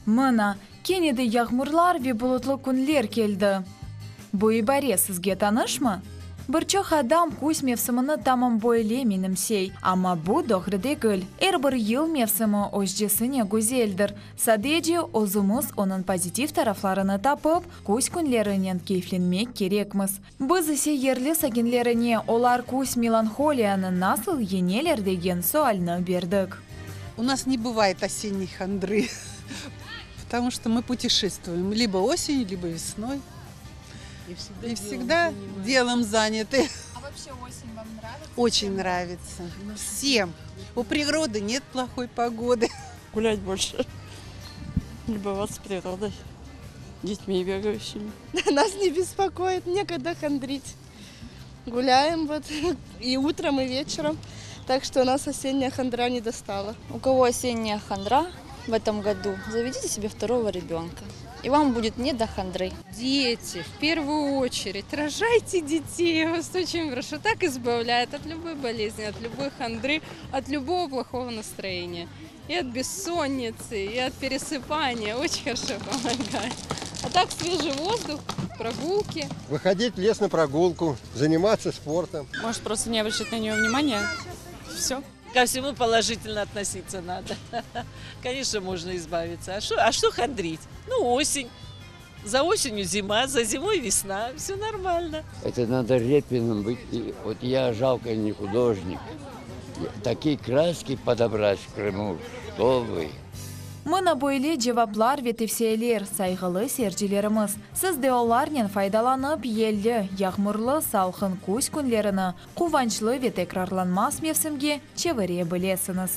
Мына, кенеде ягмурлар ве булутлы күнлер келді. Бу ибаре сізге танышмы? Bir çox adam kuz mevsimini tamam boyle menimsey, ama bu doğru değil. Bir yıl mevsimi özcesine güzeldir. Sadece özümüz onun pozitif taraflarını tapıp, kuz günlerinin keyiflenmek gerekmiz. Biz ise yerli sakinlerine olar kuz melanxoliyanı nasıl yeneler degen sualını verdik. У нас не бывает осенней хандры, потому что мы путешествуем либо осенью, либо весной. И всегда делом заняты. А вообще осень вам нравится? Очень нравится. Всем. У природы нет плохой погоды. Гулять больше. Любоваться природой. Детьми бегающими. Нас не беспокоит, некогда хандрить. Гуляем вот и утром, и вечером. Так что у нас осенняя хандра не достала. У кого осенняя хандра в этом году, заведите себе второго ребенка. И вам будет не до хандры. Дети, в первую очередь, рожайте детей, я вас очень прошу. Так избавляет от любой болезни, от любой хандры, от любого плохого настроения. И от бессонницы, и от пересыпания. Очень хорошо помогает. А так свежий воздух, прогулки. Выходить в лес на прогулку, заниматься спортом. Может, просто не обращать на нее внимания? Все. Ко всему положительно относиться надо. Конечно, можно избавиться. А что хандрить? Ну, осень. За осенью зима, за зимой весна. Все нормально. Это надо Репиным быть. Вот я жалко не художник. Такие краски подобрать в Крыму. Что вы? Мына бойлы cevaplar ve tefsiyeler saygılı seyircilerimiz. Siz de onlardan faydalanıp yelli, yağmurlu, salkın kuz günlerini kuvançlı ve tekrarlanmaz mevsimge çevirebilirsiniz.